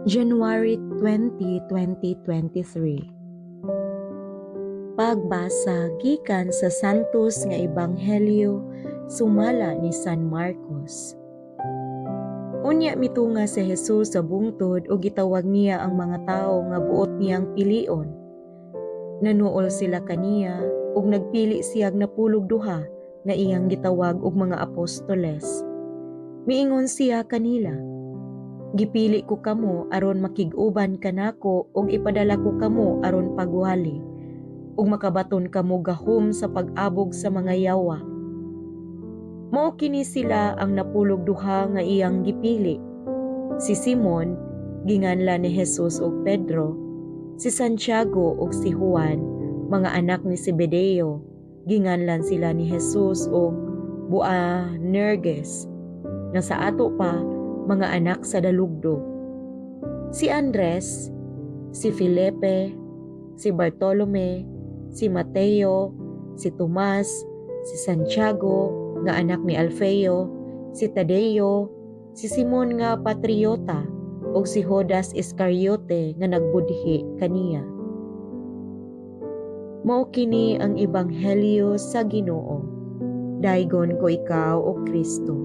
January 20, 2023. Pagbasa gikan sa Santos nga Ebanghelyo sumala ni San Marcos. Unya mitunga si Jesus sa bungtod ug gitawag niya ang mga tawo nga buot niyang pilion. Nanuol sila kaniya ug nagpili siyag napulog duha nga iyang gitawag og mga apostoles. Miingon siya kanila, "Gipili ko kamo aron makig-uban kanako ug ipadala ko kamo aron pagwali, ug makabaton kamo gahom sa pag-abog sa mga yawa." Mao kini sila ang napulog duha nga iyang gipili: si Simon, ginganlan ni Jesus ug Pedro; si Santiago ug si Juan, mga anak ni Zebedeo, ginganlan sila ni Jesus ug Boanerges, nga sa ato pa mga anak sa dalugdog; si Andres, si Felipe, si Bartolome, si Mateo, si Tomas, si Santiago nga anak ni Alfeo, si Tadeo, si Simon nga Patriota, ug si Judas Iscariote nga nagbudhi kaniya. Mao kini ang ebanghelyo sa Ginoo. Daygon ko ikaw, O Kristo.